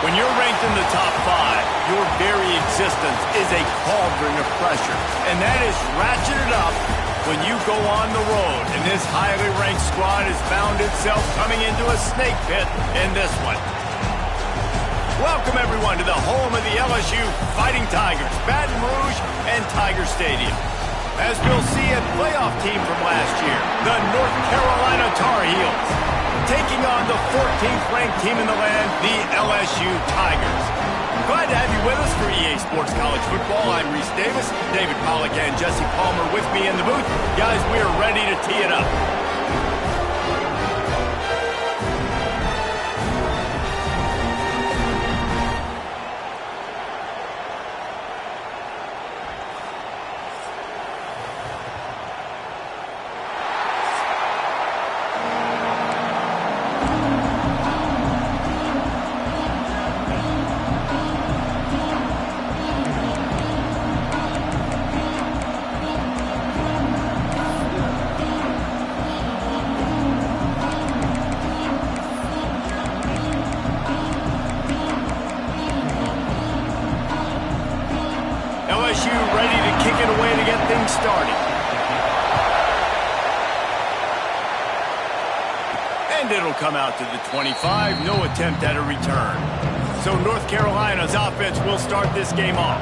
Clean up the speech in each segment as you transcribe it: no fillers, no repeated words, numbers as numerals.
When you're ranked in the top 5, your very existence is a cauldron of pressure. And that is ratcheted up when you go on the road. And this highly ranked squad has found itself coming into a snake pit in this one. Welcome, everyone, to the home of the LSU Fighting Tigers, Baton Rouge and Tiger Stadium. As we'll see, a playoff team from last year, the North Carolina Tar Heels, taking on the 14th ranked team in the land, the LSU Tigers. Glad to have you with us for EA Sports College Football. I'm Reese Davis, David Pollack and Jesse Palmer with me in the booth. Guys, we are ready to tee it up. It'll come out to the 25. No attempt at a return. So North Carolina's offense will start this game off.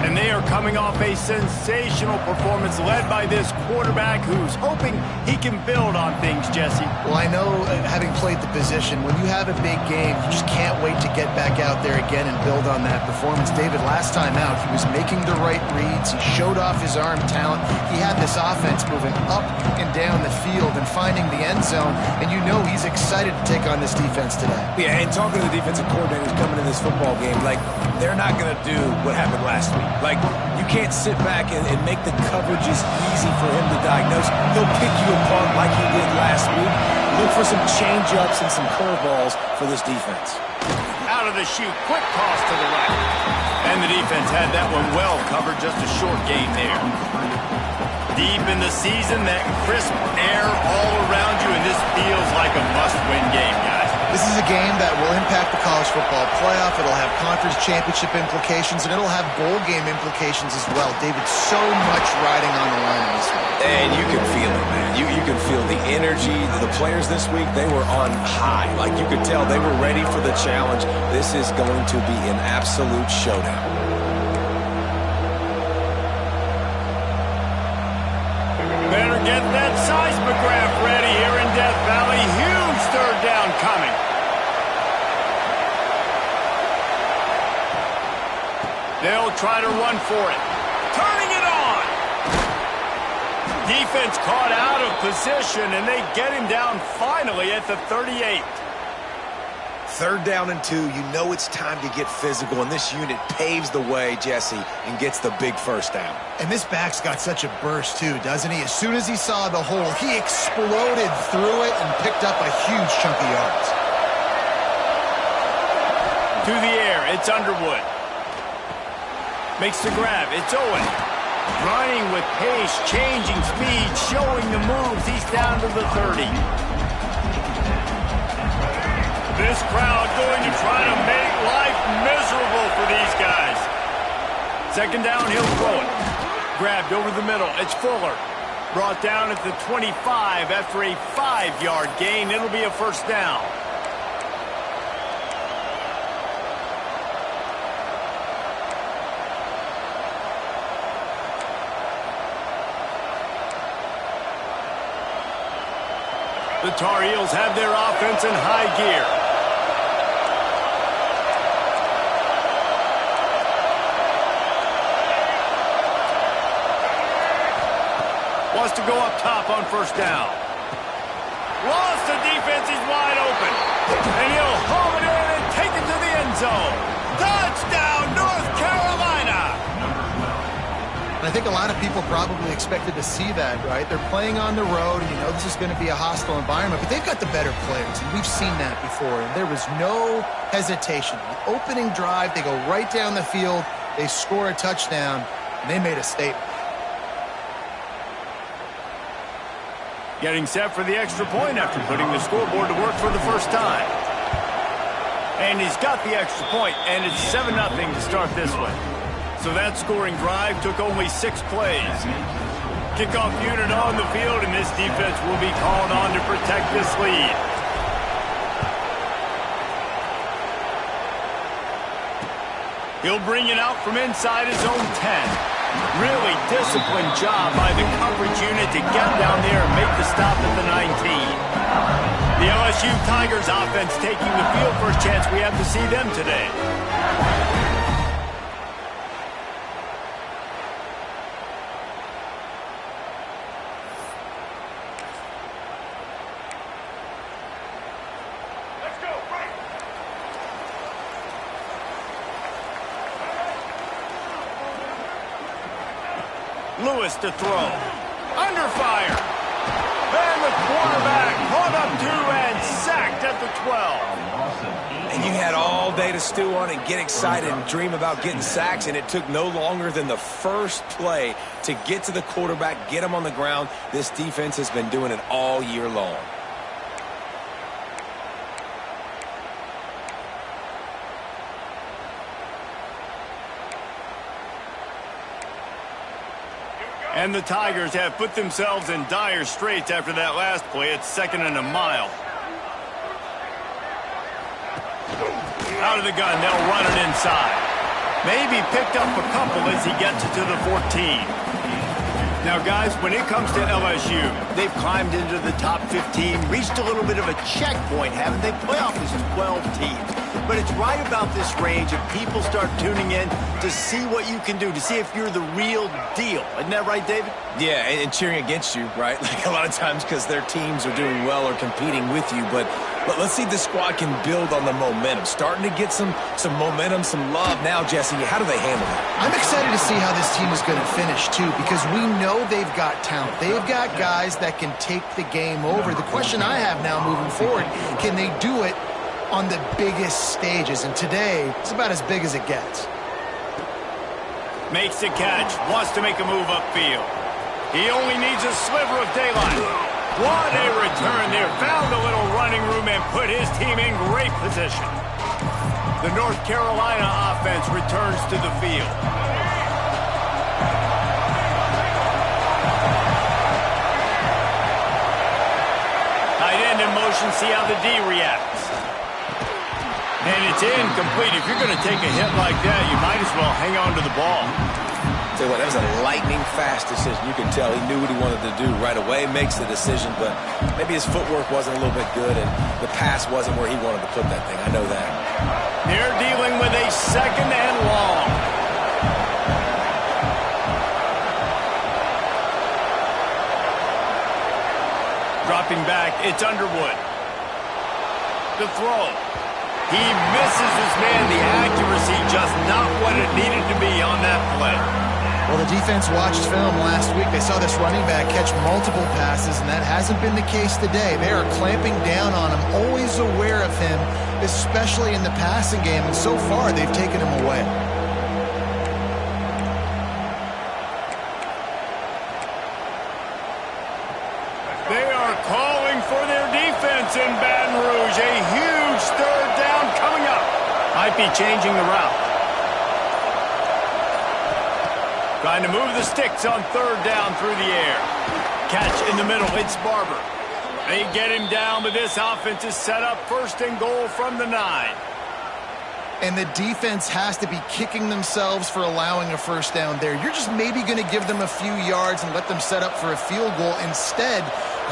And they are coming off a sensational performance led by this quarterback who's hoping he can build on things, Jesse. Well, I know, having played the position, when you have a big game, you just can't wait to get back out there again and build on that performance. David, last time out, he was making the right reads. He showed off his arm talent. He had this offense moving up and down the field and finding the end zone. And you know he's excited to take on this defense today. Yeah, and talking to the defensive coordinators coming in this football game, like, they're not going to do what happened last week. Like, you can't sit back and make the coverages easy for him to diagnose. He'll pick you apart like he did last week. Look for some change-ups and some curveballs for this defense. Out of the chute, quick toss to the right. And the defense had that one well covered, just a short gain there. Deep in the season, that crisp air all around you, and this feels like a must-win game, guys. This is a game that will impact the college football playoff. It'll have conference championship implications, and it'll have bowl game implications as well. David, so much riding on the line in this one. And you can feel it, man. You can feel the energy. The players this week, they were on high. Like, you could tell they were ready for the challenge. This is going to be an absolute showdown. Better get that seismograph ready here in Death Valley. Huge third down coming. They'll try to run for it. Turning it on. Defense caught out of position, and they get him down finally at the 38. 3rd down and 2, you know it's time to get physical, and this unit paves the way, Jesse, and gets the big first down. And this back's got such a burst, too, doesn't he? As soon as he saw the hole, he exploded through it and picked up a huge chunk of yards. To the air, it's Underwood. Makes the grab, it's Owen. Running with pace, changing speed, showing the moves. He's down to the 30. This crowd going to try to make life miserable for these guys. 2nd down, he'll throw it. Grabbed over the middle, it's Fuller. Brought down at the 25 after a 5-yard gain. It'll be a first down. The Tar Heels have their offense in high gear. Wants to go up top on 1st down. Lost the defense, he's wide open. And he'll haul it in and take it to the end zone. Touchdown, North Carolina! And I think a lot of people probably expected to see that, right? They're playing on the road, and you know this is going to be a hostile environment, but they've got the better players, and we've seen that before. And there was no hesitation. The opening drive, they go right down the field, they score a touchdown, and they made a statement. Getting set for the extra point after putting the scoreboard to work for the first time. And he's got the extra point, and it's 7-0 to start this one. So that scoring drive took only 6 plays. Kickoff unit on the field, and this defense will be called on to protect this lead. He'll bring it out from inside his own 10. Really disciplined job by the coverage unit to get down there and make the stop at the 19. The LSU Tigers offense taking the field. First chance we have to see them today. Lewis to throw. Under fire. And the quarterback caught up 2 and sacked at the 12. And you had all day to stew on and get excited and dream about getting sacks, and it took no longer than the first play to get to the quarterback, get him on the ground. This defense has been doing it all year long. And the Tigers have put themselves in dire straits after that last play. It's 2nd and a mile. Out of the gun, they'll run it inside. Maybe picked up a couple as he gets it to the 14. Now, guys, when it comes to LSU, they've climbed into the top 15, reached a little bit of a checkpoint, haven't they? Playoff is 12 teams. But it's right about this range if people start tuning in to see what you can do, to see if you're the real deal. Isn't that right, David? Yeah, and cheering against you, right? Like a lot of times because their teams are doing well or competing with you. But let's see if the squad can build on the momentum. Starting to get some momentum, some love now, Jesse. How do they handle that? I'm excited to see how this team is going to finish, too, because we know they've got talent. They've got guys that can take the game over. The question I have now moving forward, can they do it on the biggest stages? And today, it's about as big as it gets. Makes the catch, wants to make a move upfield. He only needs a sliver of daylight. What a return there. Found a little running room and put his team in great position. The North Carolina offense returns to the field. Tight end in motion, see how the D reacts. And it's incomplete. If you're going to take a hit like that, you might as well hang on to the ball. Tell you what, that was a lightning-fast decision. You can tell he knew what he wanted to do right away, makes the decision, but maybe his footwork wasn't a little bit good, and the pass wasn't where he wanted to put that thing. I know that. They're dealing with a second and long. Dropping back, it's Underwood. The throw. He misses his man. The accuracy just not what it needed to be on that play. Well, the defense watched film last week. They saw this running back catch multiple passes, and that hasn't been the case today. They are clamping down on him, always aware of him, especially in the passing game, and so far they've taken him away. They are calling for their defense in Baton Rouge. A huge third down coming up. Might be changing the route. Trying to move the sticks on third down through the air. Catch in the middle. It's Barber. They get him down, but this offense is set up first and goal from the 9. And the defense has to be kicking themselves for allowing a first down there. You're just maybe going to give them a few yards and let them set up for a field goal. Instead,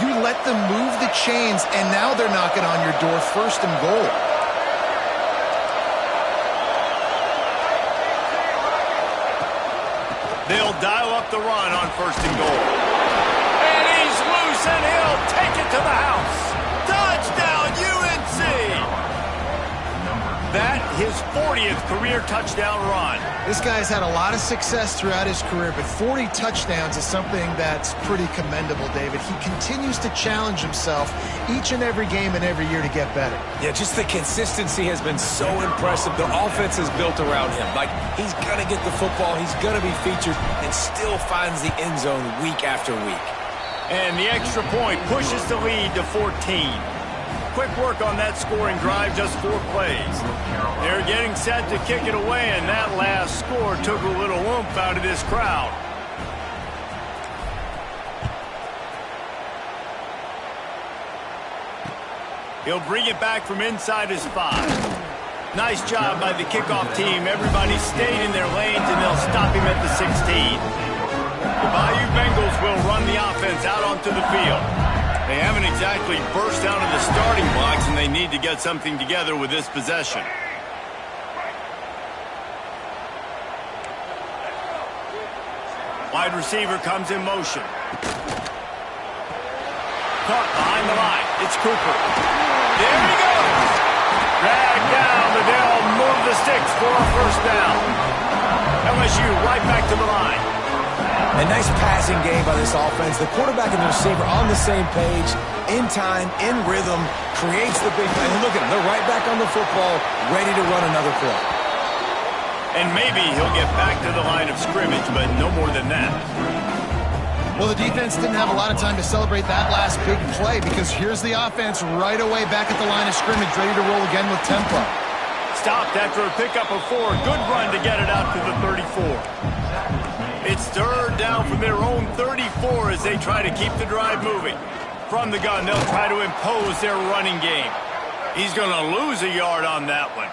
you let them move the chains, and now they're knocking on your door first and goal. They'll dial up the run on first and goal. And he's loose, and he'll take it to the house. Touchdown, UNC! That, his 40th career touchdown run. This guy's had a lot of success throughout his career, but 40 touchdowns is something that's pretty commendable, David. He continues to challenge himself each and every game and every year to get better. Yeah, just the consistency has been so impressive. The offense is built around him. Like, he's going to get the football, he's going to be featured, and still finds the end zone week after week. And the extra point pushes the lead to 14. Quick work on that scoring drive, just 4 plays. They're getting set to kick it away, and that last score took a little oomph out of this crowd. He'll bring it back from inside his 5. Nice job by the kickoff team. Everybody stayed in their lanes, and they'll stop him at the 16. The Bayou Bengals will run the offense out onto the field. They haven't exactly burst out of the starting blocks, and they need to get something together with this possession. Wide receiver comes in motion. Caught behind the line. It's Cooper. There he goes. Dragged down, but they'll move the sticks for a first down. LSU right back to the line. A nice passing game by this offense. The quarterback and the receiver on the same page, in time, in rhythm, creates the big play. And look at them. They're right back on the football, ready to run another play. And maybe he'll get back to the line of scrimmage, but no more than that. Well, the defense didn't have a lot of time to celebrate that last big play because here's the offense right away back at the line of scrimmage, ready to roll again with tempo. Stopped after a pickup of 4. Good run to get it out to the 34. It's third down from their own 34 as they try to keep the drive moving. From the gun, they'll try to impose their running game. He's going to lose a yard on that one.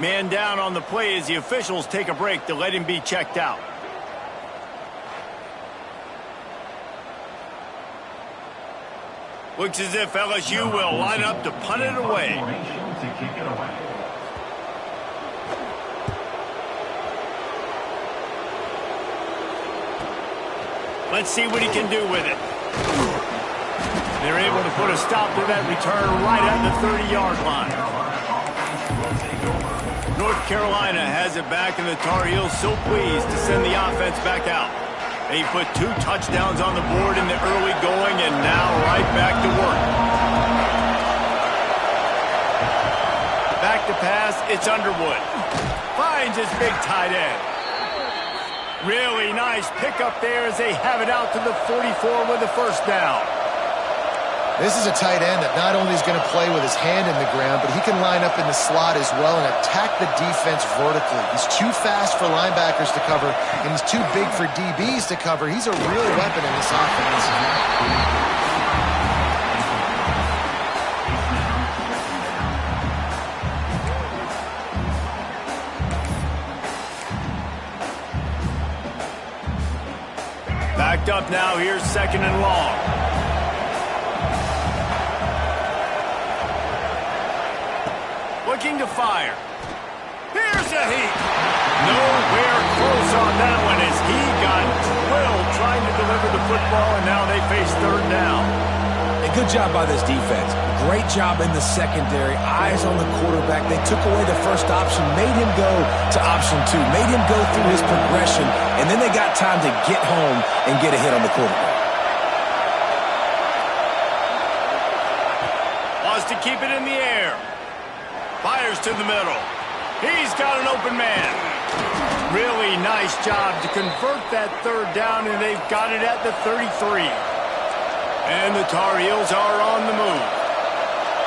Man down on the play as the officials take a break to let him be checked out. Looks as if LSU will line up to punt it away. Let's see what he can do with it. They're able to put a stop to that return right at the 30-yard line. North Carolina has it back, and the Tar Heels so pleased to send the offense back out. They put 2 touchdowns on the board in the early going, and now right back to work. Back to pass, it's Underwood. Finds his big tight end. Really nice pickup there as they have it out to the 44 with the first down. This is a tight end that not only is going to play with his hand in the ground, but he can line up in the slot as well and attack the defense vertically. He's too fast for linebackers to cover, and he's too big for DBs to cover. He's a real weapon in this offense. Backed up now, here's 2nd and long. Looking to fire. Here's a heat. Nowhere close on that one as he got drilled trying to deliver the football, and now they face 3rd down. A good job by this defense. Great job in the secondary. Eyes on the quarterback. They took away the first option, made him go to option 2, made him go through his progression, and then they got time to get home and get a hit on the quarterback. Wants to keep it in the air. Fires to the middle. He's got an open man. Really nice job to convert that 3rd down, and they've got it at the 33. And the Tar Heels are on the move.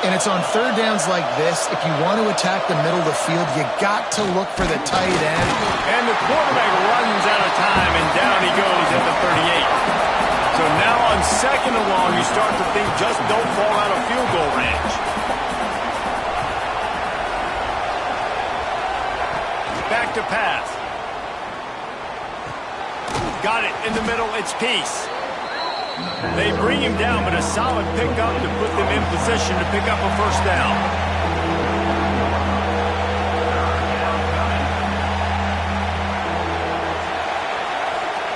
And it's on 3rd downs like this, if you want to attack the middle of the field, you got to look for the tight end. And the quarterback runs out of time, and down he goes at the 38. So now on 2nd and long, you start to think just don't fall out of field goal range. Back to pass. Got it in the middle. It's Peace. They bring him down, but a solid pickup to put them in position to pick up a first down.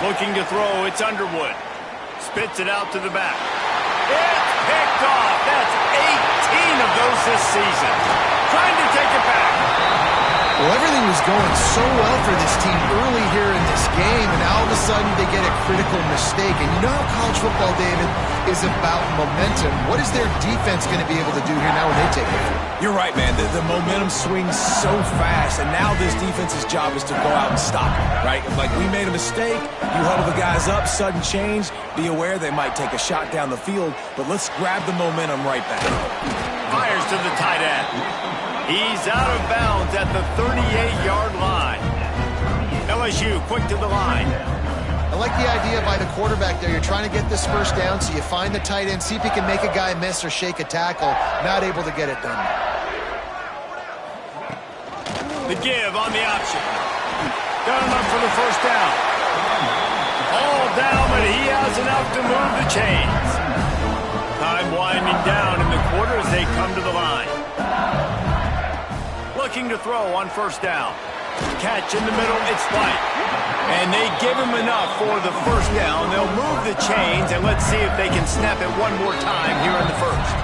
Looking to throw. It's Underwood. Spits it out to the back. It's picked off. That's 18 of those this season. Trying to take it back. Well, everything was going so well for this team early here in this game, and all of a sudden they get a critical mistake. And you know how college football, David, is about momentum. What is their defense going to be able to do here now when they take it? You're right, man. The momentum swings so fast, and now this defense's job is to go out and stop it, right? Like, we made a mistake, you huddle the guys up, sudden change, be aware they might take a shot down the field, but let's grab the momentum right back. Fires to the tight end. He's out of bounds at the 38-yard line. LSU quick to the line. I like the idea by the quarterback there. You're trying to get this first down, so you find the tight end, see if he can make a guy miss or shake a tackle. Not able to get it done. The give on the option. Got enough for the first down. All down, but he has enough to move the chains. Time winding down in the quarter as they come to the line. Looking to throw on first down. Catch in the middle, it's White. And they give him enough for the first down. They'll move the chains, and let's see if they can snap it one more time here in the first.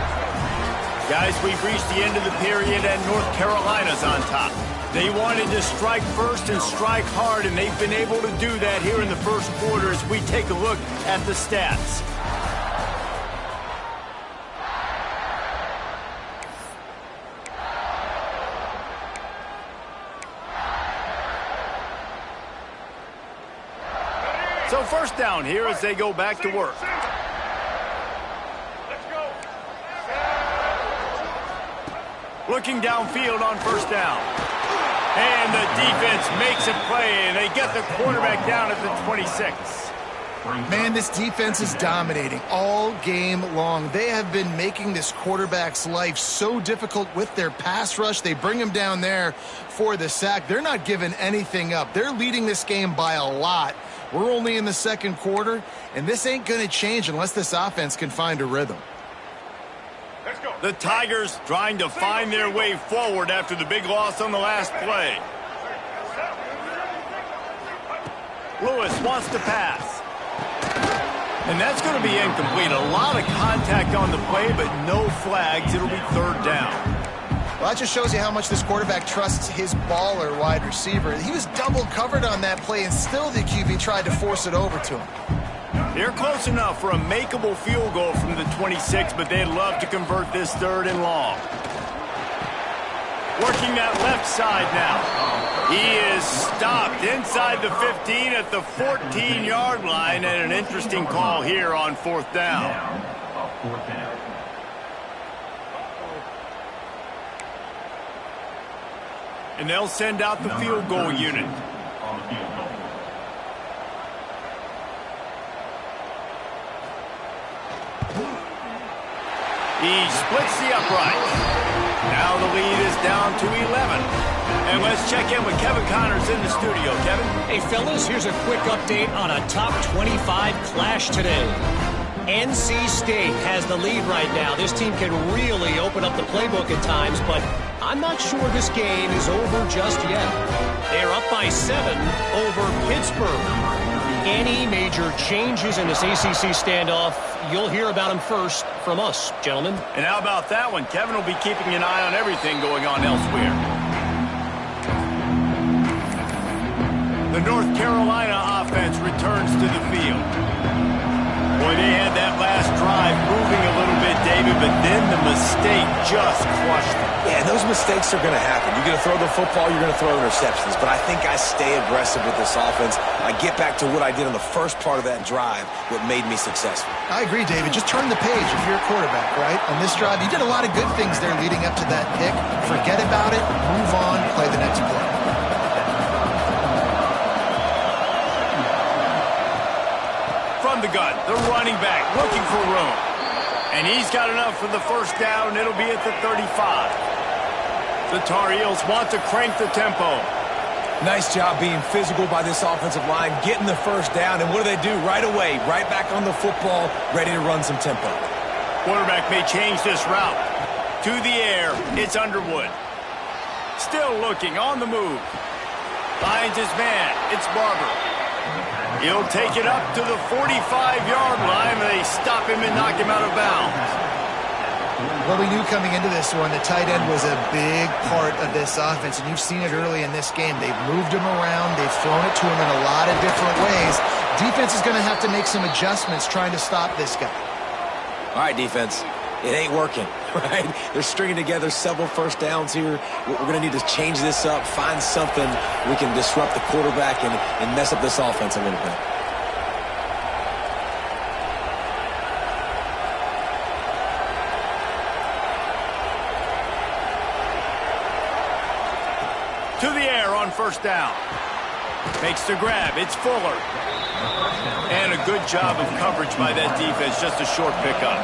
Guys, we've reached the end of the period, and North Carolina's on top. They wanted to strike first and strike hard, and they've been able to do that here in the first quarter as we take a look at the stats. So first down here as they go back to work. Looking downfield on first down. And the defense makes a play, and they get the quarterback down at the 26. Man, this defense is dominating all game long. They have been making this quarterback's life so difficult with their pass rush. They bring him down there for the sack. They're not giving anything up. They're leading this game by a lot. We're only in the second quarter, and this ain't going to change unless this offense can find a rhythm. The Tigers trying to find their way forward after the big loss on the last play. Lewis wants to pass. And that's going to be incomplete. A lot of contact on the play, but no flags. It'll be third down. Well, that just shows you how much this quarterback trusts his baller wide receiver. He was double covered on that play, and still the QB tried to force it over to him. They're close enough for a makeable field goal from the 26, but they'd love to convert this third and long. Working that left side now. He is stopped inside the 15 at the 14-yard line, and an interesting call here on fourth down. And they'll send out the field goal unit. He splits the upright. Now the lead is down to 11. And let's check in with Kevin Connors in the studio. Kevin? Hey, fellas, here's a quick update on a top 25 clash today. NC State has the lead right now. This team can really open up the playbook at times, but I'm not sure this game is over just yet. They're up by 7 over Pittsburgh. Any major changes in this ACC standoff, you'll hear about them first from us, gentlemen. And how about that one? Kevin will be keeping an eye on everything going on elsewhere. The North Carolina offense returns to the field. Boy, they had that last drive moving a little bit, David, but then the mistake just crushed them. Yeah, those mistakes are going to happen. You're going to throw the football, you're going to throw interceptions. But I think I stay aggressive with this offense. I get back to what I did on the first part of that drive, what made me successful. I agree, David. Just turn the page if you're a quarterback, right? On this drive, you did a lot of good things there leading up to that pick. Forget about it, move on, play the next play. From the gun, the running back looking for room. And he's got enough for the first down. It'll be at the 35. The Tar Heels want to crank the tempo. Nice job being physical by this offensive line, getting the first down. And what do they do right away? Right back on the football, ready to run some tempo. Quarterback may change this route. To the air, it's Underwood. Still looking, on the move. Finds his man, it's Barber. He'll take it up to the 45-yard line. They stop him and knock him out of bounds. Well, we knew coming into this one, the tight end was a big part of this offense, and you've seen it early in this game. They've moved him around. They've thrown it to him in a lot of different ways. Defense is going to have to make some adjustments trying to stop this guy. All right, defense. It ain't working, right? They're stringing together several first downs here. We're going to need to change this up, find something we can disrupt the quarterback and mess up this offense a little bit. To the air on first down. Makes the grab. It's Fuller. And a good job of coverage by that defense. Just a short pickup.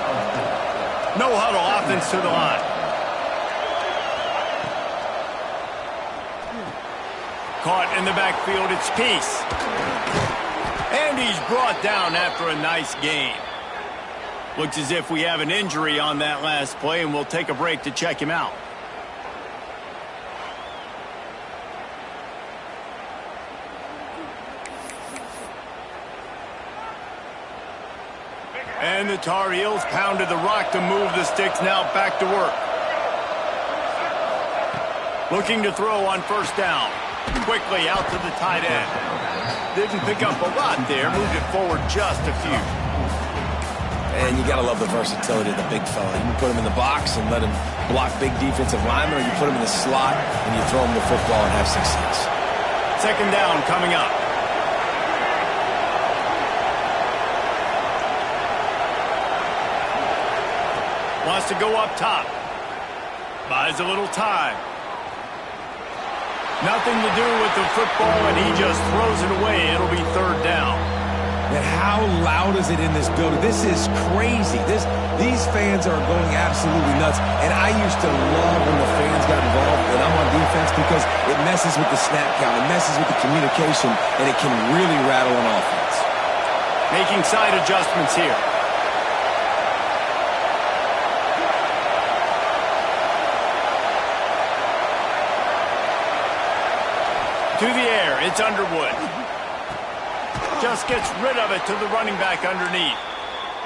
No huddle offense to the line. Caught in the backfield. It's Peace. And he's brought down after a nice gain. Looks as if we have an injury on that last play, and we'll take a break to check him out. And the Tar Heels pounded the rock to move the sticks. Now back to work. Looking to throw on first down. Quickly out to the tight end. Didn't pick up a lot there. Moved it forward just a few. And you got to love the versatility of the big fella. You can put him in the box and let him block big defensive linemen, or you put him in the slot and you throw him the football and have success. Second down coming up. Wants to go up top. Buys a little time. Nothing to do with the football, and he just throws it away. It'll be third down. And how loud is it in this building? This is crazy. These fans are going absolutely nuts. And I used to love when the fans got involved when I'm on defense because it messes with the snap count, it messes with the communication, and it can really rattle an offense. Making side adjustments here. To the air, it's Underwood. Just gets rid of it to the running back underneath.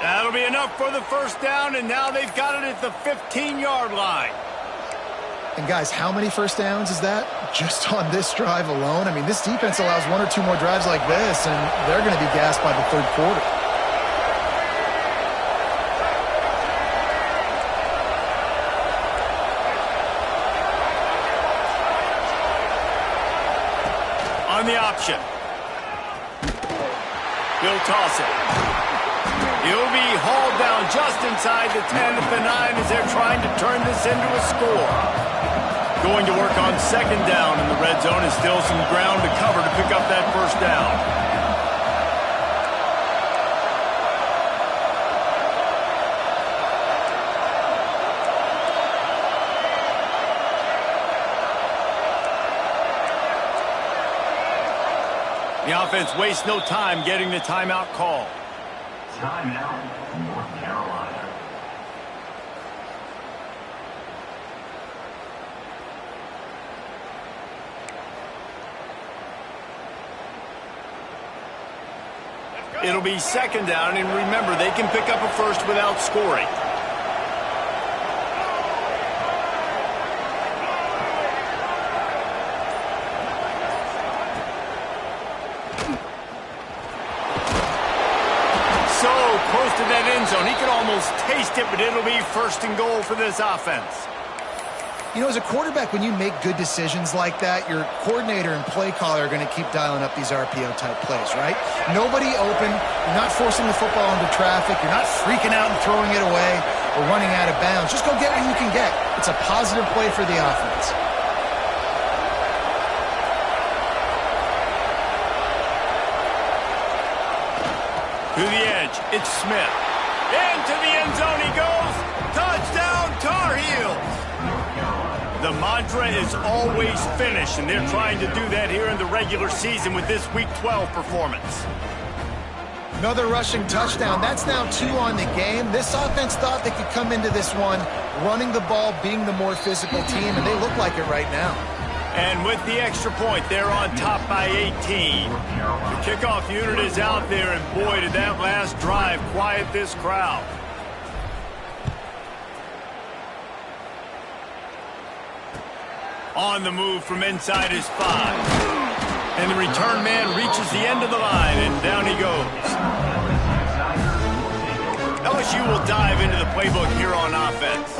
That'll be enough for the first down, and now they've got it at the 15-yard line. And guys, how many first downs is that? Just on this drive alone? I mean, this defense allows one or two more drives like this, and they're going to be gassed by the third quarter. On the option. He'll toss it. He'll be hauled down just inside the 10 at the 9 as they're trying to turn this into a score. Going to work on second down in the red zone is still some ground to cover to pick up that first down. The offense wastes no time getting the timeout call. Timeout, North Carolina. It'll be second down, and remember, they can pick up a first without scoring. Close to that end zone. He could almost taste it, but it'll be first and goal for this offense. You know, as a quarterback, when you make good decisions like that, your coordinator and play caller are going to keep dialing up these RPO-type plays, right? Nobody open. You're not forcing the football into traffic. You're not freaking out and throwing it away or running out of bounds. Just go get what you can get. It's a positive play for the offense. To the edge, it's Smith. Into the end zone he goes. Touchdown, Tar Heels. The mantra is always finish, and they're trying to do that here in the regular season with this Week 12 performance. Another rushing touchdown. That's now 2 on the game. This offense thought they could come into this one running the ball, being the more physical team, and they look like it right now. And with the extra point, they're on top by 18. The kickoff unit is out there, and boy, did that last drive quiet this crowd. On the move from inside his 5. And the return man reaches the end of the line, and down he goes. LSU will dive into the playbook here on offense.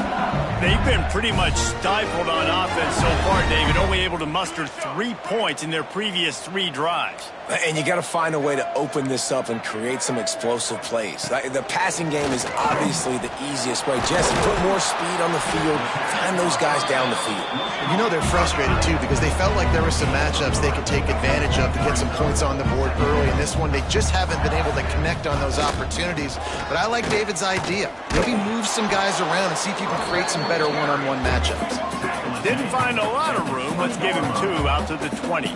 They've been pretty much stifled on offense so far, David, only able to muster 3 points in their previous 3 drives. And you got to find a way to open this up and create some explosive plays. The passing game is obviously the easiest way. Jesse, put more speed on the field, find those guys down the field. You know they're frustrated, too, because they felt like there were some matchups they could take advantage of to get some points on the board early. In this one, they just haven't been able to connect on those opportunities. But I like David's idea. Maybe move some guys around and see if you can create some better one-on-one matchups. Didn't find a lot of room. Let's give him 2 out to the 20.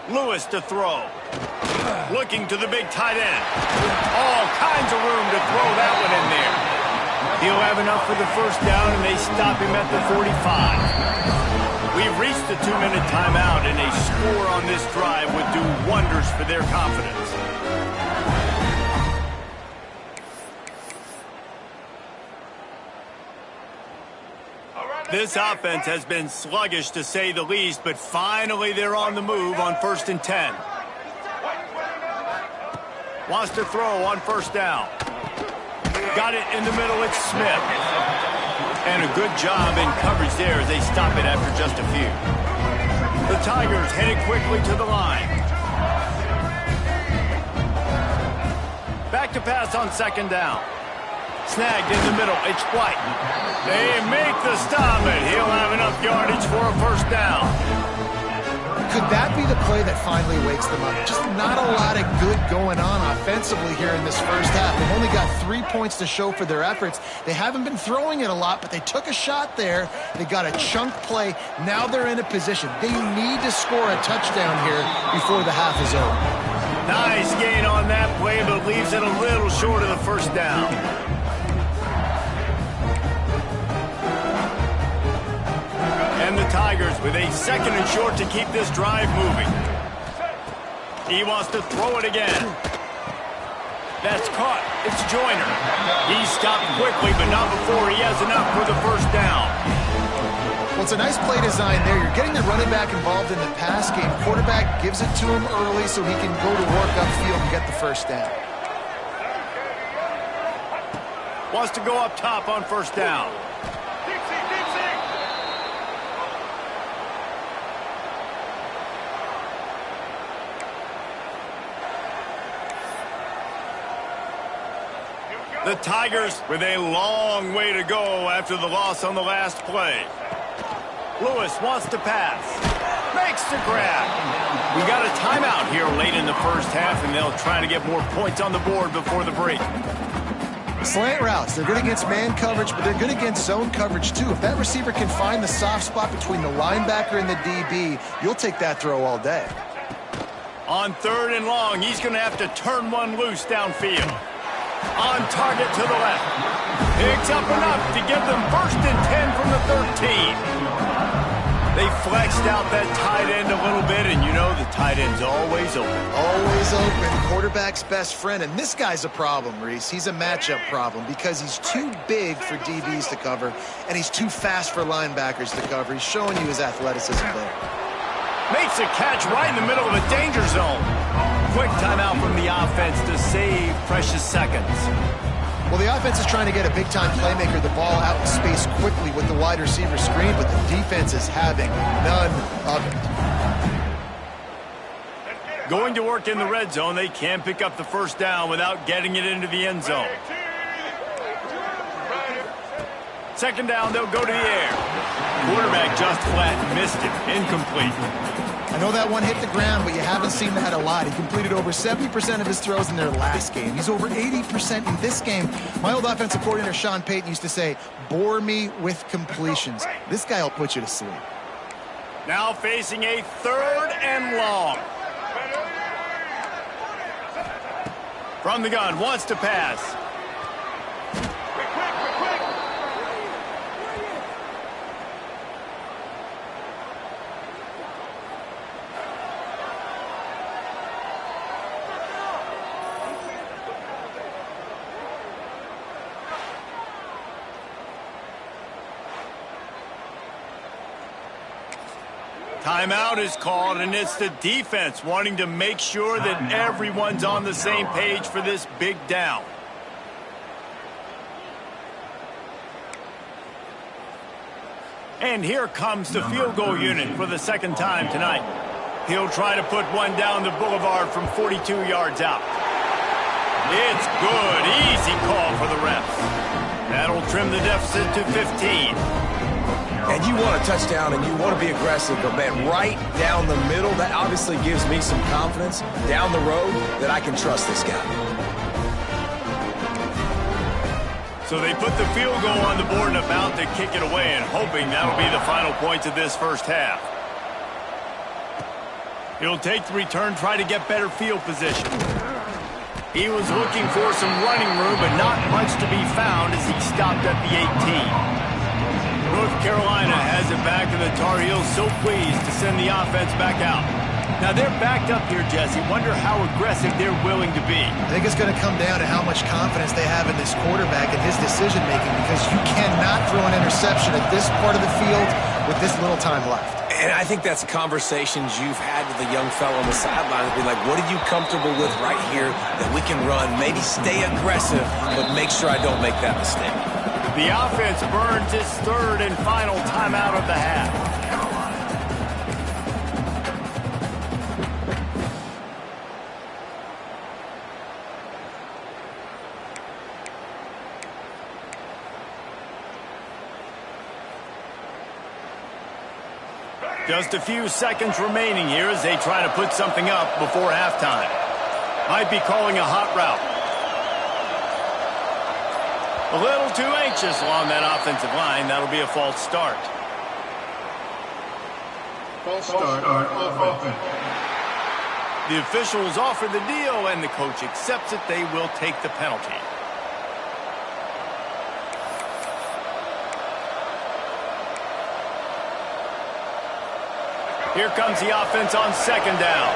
Lewis to throw. Looking to the big tight end. All kinds of room to throw that one in there. He'll have enough for the first down, and they stop him at the 45. We've reached the 2-minute timeout, and a score on this drive would do wonders for their confidence. This offense has been sluggish, to say the least, but finally they're on the move on 1st and 10. Wants to throw on first down. Got it in the middle, it's Smith. And a good job in coverage there as they stop it after just a few. The Tigers headed quickly to the line. Back to pass on second down. Snagged in the middle. It's White. They make the stop, and he'll have enough yardage for a first down. Could that be the play that finally wakes them up? Just not a lot of good going on offensively here in this first half. They've only got 3 points to show for their efforts. They haven't been throwing it a lot, but they took a shot there. They got a chunk play. Now they're in a position. They need to score a touchdown here before the half is over. Nice gain on that play, but leaves it a little short of the first down. And the Tigers with a 2nd and short to keep this drive moving. He wants to throw it again. That's caught. It's Joyner. He stopped quickly, but not before he has enough for the first down. Well, it's a nice play design there. You're getting the running back involved in the pass game. Quarterback gives it to him early so he can go to work upfield and get the first down. Wants to go up top on first down. The Tigers with a long way to go after the loss on the last play. Lewis wants to pass. Makes the grab. We got a timeout here late in the first half, and they'll try to get more points on the board before the break. Slant routes. They're good against man coverage, but they're good against zone coverage, too. If that receiver can find the soft spot between the linebacker and the DB, you'll take that throw all day. On 3rd and long, he's going to have to turn one loose downfield. On target to the left. Picks up enough to give them 1st and 10 from the 13. They flexed out that tight end a little bit, and you know the tight end's always open. Always open. Quarterback's best friend. And this guy's a problem, Reese. He's a matchup problem because he's too big for DBs to cover, and he's too fast for linebackers to cover. He's showing you his athleticism there. Makes a catch right in the middle of a danger zone. Quick timeout from the offense to save precious seconds. Well, the offense is trying to get a big-time playmaker the ball out in space quickly with the wide receiver screen, but the defense is having none of it. Going to work in the red zone, they can pick up the first down without getting it into the end zone. 2nd down, they'll go to the air. Quarterback just flat missed it. Incomplete. I know that one hit the ground, but you haven't seen that a lot. He completed over 70% of his throws in their last game. He's over 80% in this game. My old offensive coordinator, Sean Payton, used to say, bore me with completions. This guy will put you to sleep. Now facing a 3rd and long. From the gun, wants to pass. Timeout is called, and it's the defense wanting to make sure that everyone's on the same page for this big down. And here comes the field goal unit for the 2nd time tonight. He'll try to put one down the boulevard from 42 yards out. It's good. Easy call for the refs. That'll trim the deficit to 15. And you want a touchdown and you want to be aggressive, but man, right down the middle, that obviously gives me some confidence down the road that I can trust this guy. So they put the field goal on the board and about to kick it away, and hoping that'll be the final points of this first half. He'll take the return, try to get better field position. He was looking for some running room, but not much to be found as he stopped at the 18. North Carolina has it back, and the Tar Heels so pleased to send the offense back out. Now they're backed up here, Jesse. Wonder how aggressive they're willing to be. I think it's going to come down to how much confidence they have in this quarterback and his decision-making, because you cannot throw an interception at this part of the field with this little time left. And I think that's conversations you've had with the young fellow on the sideline. Be like, what are you comfortable with right here that we can run? Maybe stay aggressive, but make sure I don't make that mistake. The offense burns its 3rd and final timeout of the half. Just a few seconds remaining here as they try to put something up before halftime. Might be calling a hot route. A little too anxious along that offensive line. That'll be a false start. False start on offense. The officials offer the deal, and the coach accepts it. They will take the penalty. Here comes the offense on second down.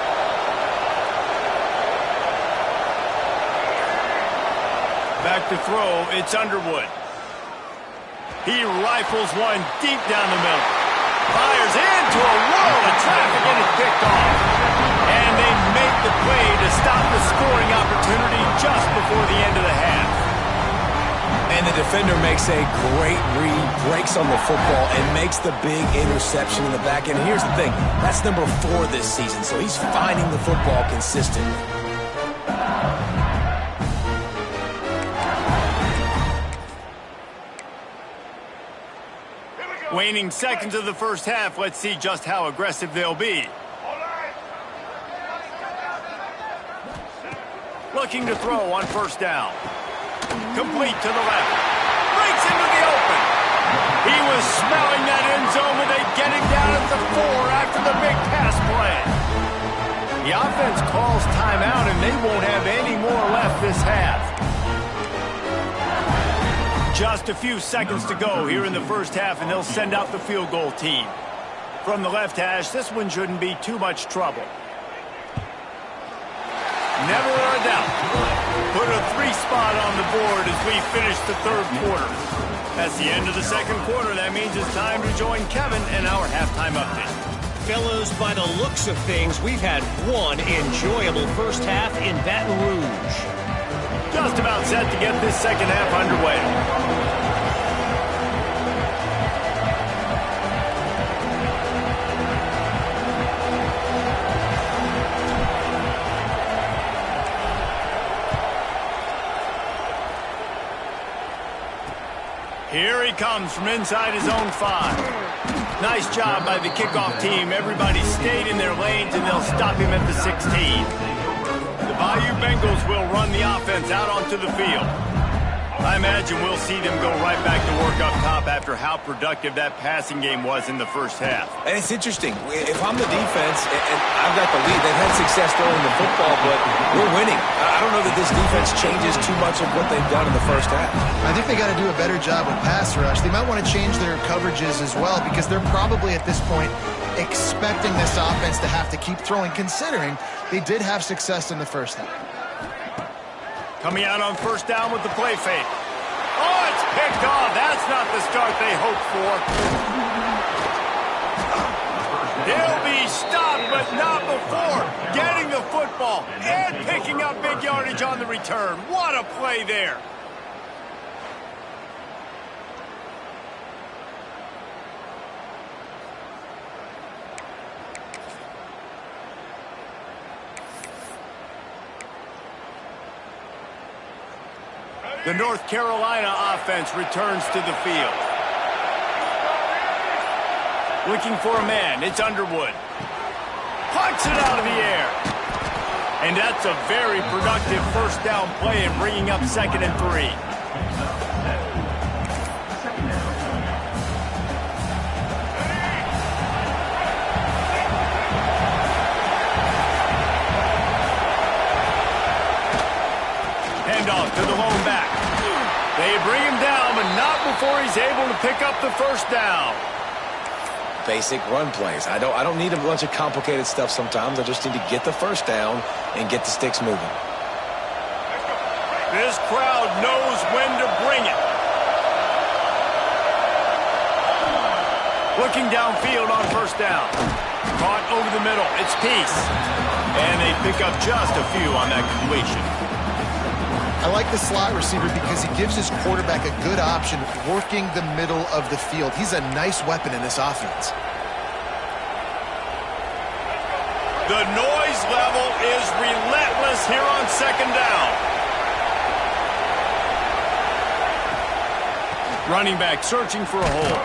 Back to throw, it's Underwood. He rifles one deep down the middle. Fires into a wall of traffic and it's picked off. And they make the play to stop the scoring opportunity just before the end of the half. And the defender makes a great read, breaks on the football, and makes the big interception in the back end. Here's the thing, that's number 4 this season, so he's finding the football consistently. Waning seconds of the first half, let's see just how aggressive they'll be. Looking to throw on first down. Complete to the left. Breaks into the open. He was smelling that end zone when they get him down at the 4 after the big pass play. The offense calls timeout, and they won't have any more left this half. Just a few seconds to go here in the first half, and they'll send out the field goal team. From the left hash, this one shouldn't be too much trouble. Never a doubt. Put a 3 spot on the board as we finish the third quarter. That's the end of the second quarter. That means it's time to join Kevin in our halftime update. Fellows, by the looks of things, we've had one enjoyable first half in Baton Rouge. Just about set to get this second half underway. Here he comes from inside his own 5. Nice job by the kickoff team. Everybody stayed in their lanes, and they'll stop him at the 16. The Bayou Bengals will run the offense out onto the field. I imagine we'll see them go right back to work up top after how productive that passing game was in the first half. And it's interesting. If I'm the defense and I've got the lead, they've had success throwing the football, but we're winning. I don't know that this defense changes too much of what they've done in the first half. I think they got to do a better job with pass rush. They might want to change their coverages as well, because they're probably at this point expecting this offense to have to keep throwing, considering they did have success in the first half. Coming out on first down with the play fake. Oh, it's picked off. That's not the start they hoped for. He'll be stopped, but not before getting the football and picking up big yardage on the return. What a play there. The North Carolina offense returns to the field. Looking for a man, it's Underwood. Punts it out of the air. And that's a very productive first down play and bringing up 2nd and 3. Handoff to the lone back. They bring him down, but not before he's able to pick up the first down. Basic run plays. I don't need a bunch of complicated stuff sometimes. I just need to get the first down and get the sticks moving. This crowd knows when to bring it. Looking downfield on first down. Caught over the middle. It's Peace. And they pick up just a few on that completion. I like the slot receiver because he gives his quarterback a good option working the middle of the field. He's a nice weapon in this offense. The noise level is relentless here on second down. Running back searching for a hole.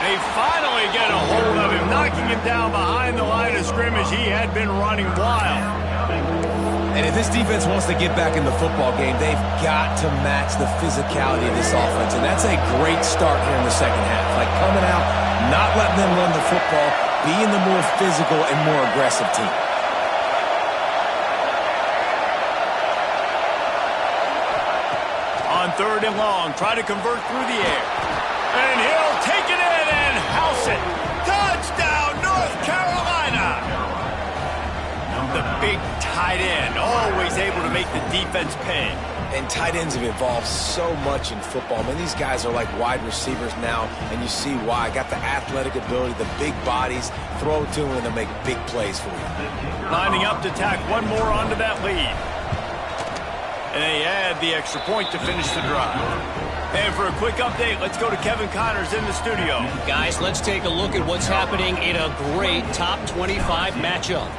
They finally get a hole him down behind the line of scrimmage. He had been running wild. And if this defense wants to get back in the football game, they've got to match the physicality of this offense. And that's a great start here in the second half. Like coming out, not letting them run the football, being the more physical and more aggressive team. On 3rd and long, try to convert through the air. And he'll take it in and house it. Touchdown, North Carolina! The big tight end, always able to make the defense pay. And tight ends have evolved so much in football. Man, these guys are like wide receivers now, and you see why. Got the athletic ability, the big bodies, throw to them, and they'll make big plays for you. Lining up to tack one more onto that lead. And they add the extra point to finish the drive. And for a quick update, let's go to Kevin Connors in the studio. Guys, let's take a look at what's happening in a great top 25 matchup.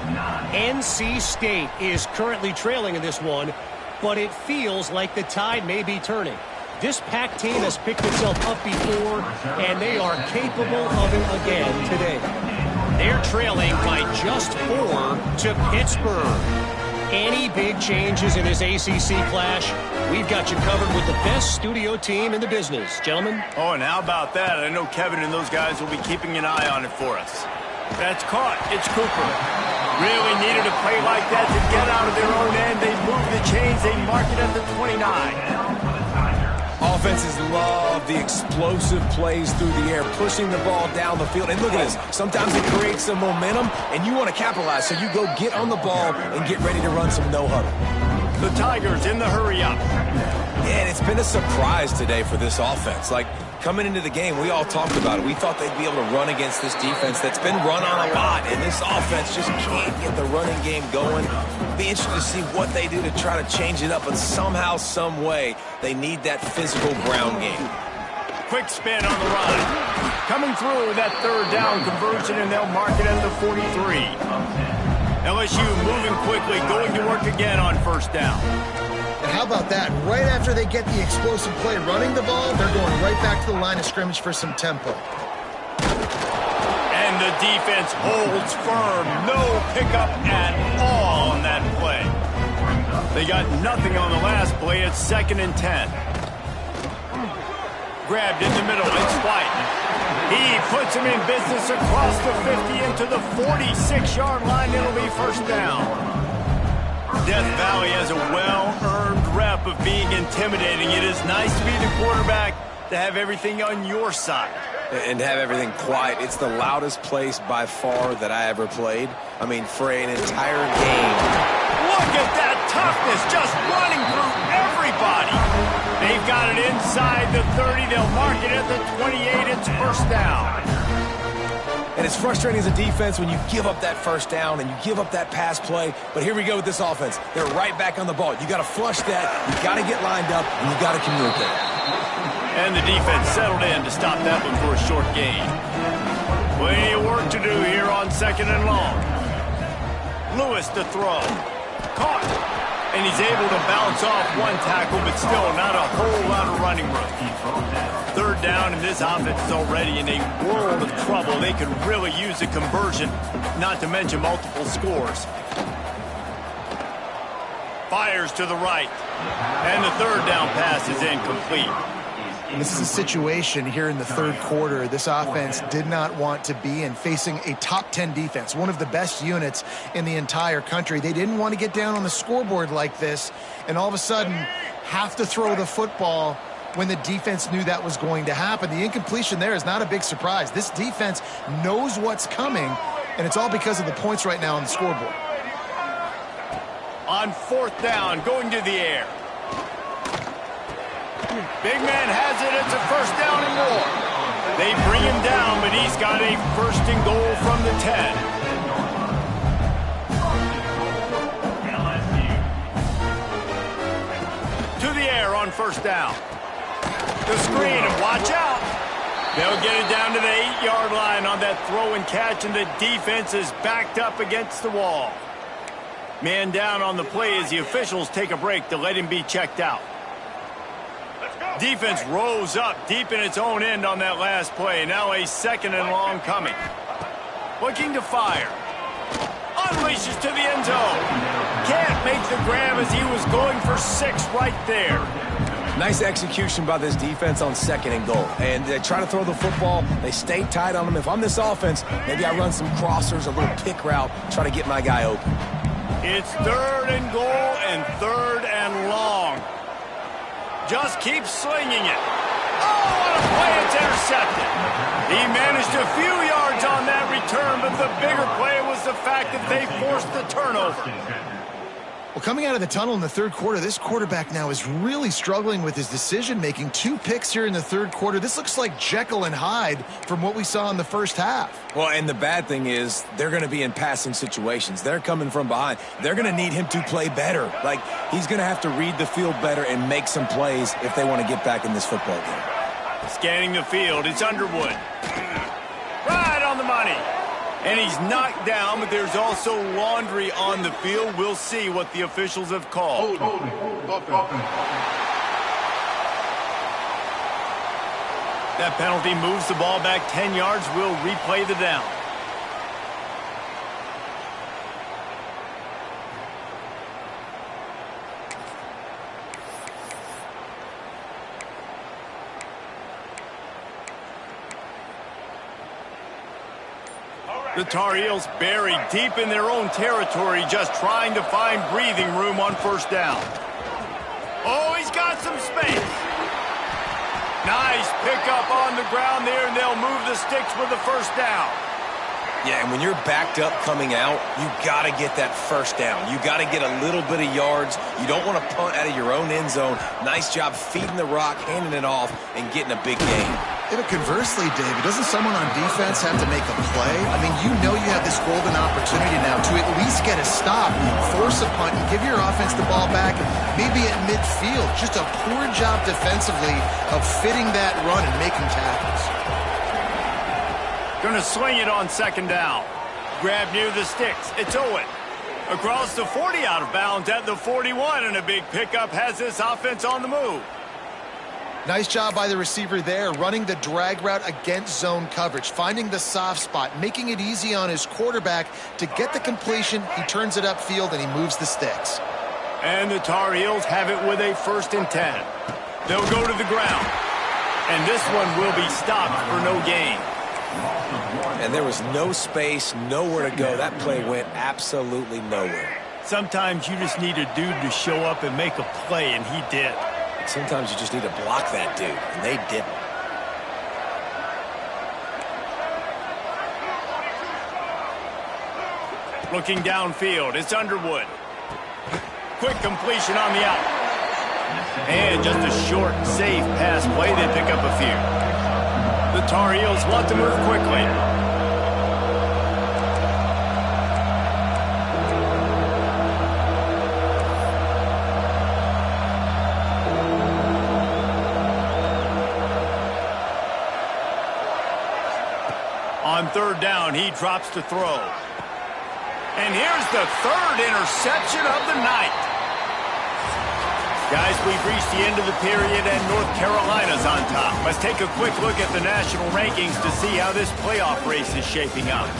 NC State is currently trailing in this one, but it feels like the tide may be turning. This Pac team has picked itself up before, and they are capable of it again today. They're trailing by just 4 to Pittsburgh. Any big changes in this ACC clash, we've got you covered with the best studio team in the business. Gentlemen? Oh, and how about that? I know Kevin and those guys will be keeping an eye on it for us. That's caught. It's Cooper. Really needed a play like that to get out of their own end. They move the chains. They mark it at the 29. Offenses love the explosive plays through the air, pushing the ball down the field. And look at this. Sometimes it creates some momentum, and you want to capitalize. So you go get on the ball and get ready to run some no-huddle. The Tigers in the hurry-up. Yeah, and it's been a surprise today for this offense. Like, coming into the game, we all talked about it. We thought they'd be able to run against this defense that's been run on a lot, and this offense just can't get the running game going. Be interested to see what they do to try to change it up, but somehow, some way, they need that physical ground game. Quick spin on the run. Coming through with that 3rd down conversion, and they'll mark it at the 43. LSU moving quickly, going to work again on 1st down. And how about that? Right after they get the explosive play running the ball, they're going right back to the line of scrimmage for some tempo. And the defense holds firm. No pickup at all on that play. They got nothing on the last play. It's 2nd and 10. Grabbed in the middle. It's White. He puts him in business across the 50 into the 46-yard line. It'll be 1st down. Death Valley has a well-earned rep of being intimidating. It is nice to be the quarterback, to have everything on your side. And have everything quiet. It's the loudest place by far that I ever played. I mean, for an entire game. Look at that toughness, just running through everybody. They've got it inside the 30. They'll mark it at the 28. It's 1st down. And it's frustrating as a defense when you give up that 1st down and you give up that pass play. But here we go with this offense. They're right back on the ball. You got to flush that. You got to get lined up, and you got to communicate. And the defense settled in to stop that one for a short gain. Plenty of work to do here on 2nd and long. Lewis to throw. Caught. And he's able to bounce off one tackle, but still not a whole lot of running room. 3rd down, and this offense is already in a world of trouble. They could really use a conversion, not to mention multiple scores. Fires to the right. And the 3rd down pass is incomplete. And this is a situation here in the 3rd quarter this offense did not want to be in, facing a top 10 defense, one of the best units in the entire country. They didn't want to get down on the scoreboard like this and all of a sudden have to throw the football when the defense knew that was going to happen. The incompletion there is not a big surprise. This defense knows what's coming, and it's all because of the points right now on the scoreboard. On 4th down, going to the air. Big man has it. It's a 1st down and more. They bring him down, but he's got a 1st and goal from the 10. To the air on 1st down. The screen, and watch out. They'll get it down to the 8-yard line on that throw and catch, and the defense is backed up against the wall. Man down on the play as the officials take a break to let him be checked out. Defense rose up deep in its own end on that last play. Now a 2nd and long coming. Looking to fire. Unleashes to the end zone. Can't make the grab as he was going for 6 right there. Nice execution by this defense on 2nd and goal. And they try to throw the football. They stay tight on them. If I'm this offense, maybe I run some crossers, a little pick route, try to get my guy open. It's 3rd and goal and 3rd and long. Just keep slinging it. Oh, what a play. It's intercepted. He managed a few yards on that return, but the bigger play was the fact that they forced the turnover. Well, coming out of the tunnel in the 3rd quarter, this quarterback now is really struggling with his decision-making. 2 picks here in the 3rd quarter. This looks like Jekyll and Hyde from what we saw in the first half. Well, and the bad thing is they're going to be in passing situations. They're coming from behind. They're going to need him to play better. Like, he's going to have to read the field better and make some plays if they want to get back in this football game. Scanning the field, it's Underwood. Right on the money. And he's knocked down, but there's also laundry on the field. We'll see what the officials have called. That penalty moves the ball back 10 yards. We'll replay the down. The Tar Heels buried deep in their own territory, just trying to find breathing room on 1st down. Oh, he's got some space. Nice pickup on the ground there, and they'll move the sticks with the 1st down. Yeah, and when you're backed up coming out, you got to get that 1st down. You got to get a little bit of yards. You don't want to punt out of your own end zone. Nice job feeding the rock, handing it off, and getting a big gain. Yeah, but conversely, David, doesn't someone on defense have to make a play? I mean, you know you have this golden opportunity now to at least get a stop, force a punt, and give your offense the ball back, maybe at midfield. Just a poor job defensively of fitting that run and making tackles. Going to swing it on 2nd down. Grab near the sticks. It's Owen. Across the 40 out of bounds at the 41, and a big pickup has this offense on the move. Nice job by the receiver there, running the drag route against zone coverage, finding the soft spot, making it easy on his quarterback to get the completion. He turns it upfield, and he moves the sticks. And the Tar Heels have it with a 1st and 10. They'll go to the ground. And this one will be stopped for no gain. And there was no space, nowhere to go. That play went absolutely nowhere. Sometimes you just need a dude to show up and make a play, and he did. Sometimes you just need to block that dude, and they didn't. Looking downfield, it's Underwood. Quick completion on the out. And just a short, safe pass play. They pick up a few. The Tar Heels want to move quickly. On 3rd down, he drops to throw. And here's the 3rd interception of the night. Guys, we've reached the end of the period, and North Carolina's on top. Let's take a quick look at the national rankings to see how this playoff race is shaping up.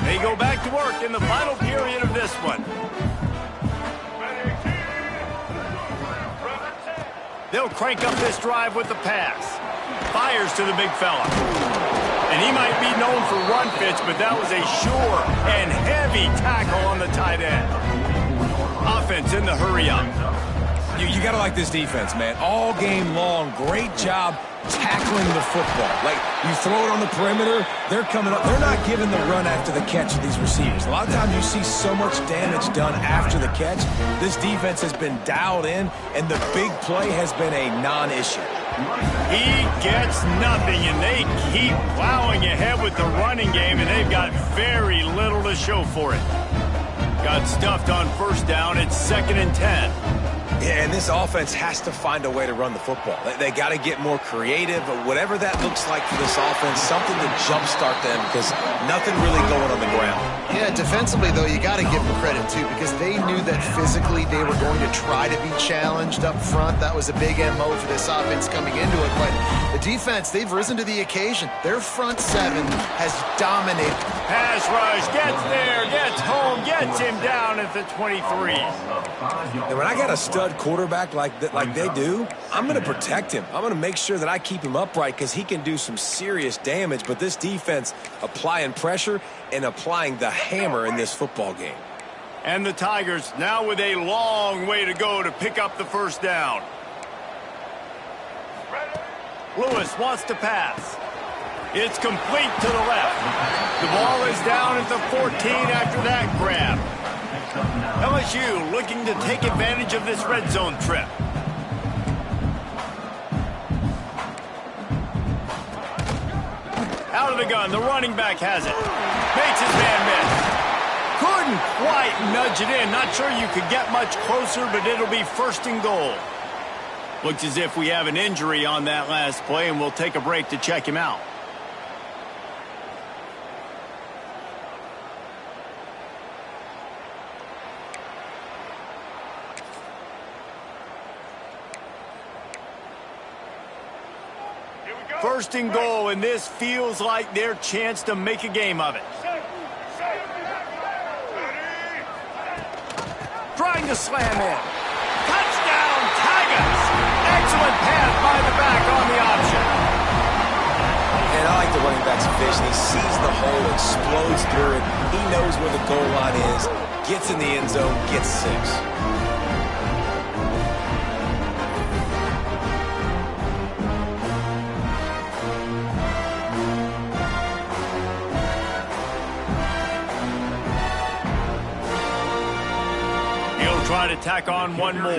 They go back to work in the final period of this one. They'll crank up this drive with the pass. Fires to the big fella. And he might be known for run fits, but that was a sure and heavy tackle on the tight end. Offense in the hurry-up. You got to like this defense, man. All game long, great job tackling the football. Like, you throw it on the perimeter, they're coming up. They're not giving the run after the catch to these receivers. A lot of times you see so much damage done after the catch. This defense has been dialed in, and the big play has been a non-issue. He gets nothing, and they keep plowing ahead with the running game, and they've got very little to show for it. Got stuffed on first down. It's 2nd and 10. Yeah, and this offense has to find a way to run the football. They got to get more creative, but whatever that looks like for this offense, something to jumpstart them because nothing really going on the ground. Yeah, defensively, though, you got to give them credit, too, because they knew that physically they were going to try to be challenged up front. That was a big MO for this offense coming into it. But the defense, they've risen to the occasion. Their front seven has dominated. Pass rush, gets there, gets home, gets him down at the 23. And when I got a stud quarterback like they do, I'm going to protect him. I'm going to make sure that I keep him upright because he can do some serious damage. But this defense applying pressure and applying the hammer in this football game. And the Tigers now with a long way to go to pick up the first down. Lewis wants to pass. It's complete to the left. The ball is down at the 14 after that grab. LSU looking to take advantage of this red zone trip. Out of the gun, the running back has it. Makes his man miss. Couldn't quite nudge it in. Not sure you could get much closer, but it'll be 1st and goal. Looks as if we have an injury on that last play, and we'll take a break to check him out. First and goal, and this feels like their chance to make a game of it. Trying to slam in. Touchdown, Tigers! Excellent pass by the back on the option. And I like the running back's vision. He sees the hole, explodes through it. He knows where the goal line is, gets in the end zone, gets 6. Try to tack on one more.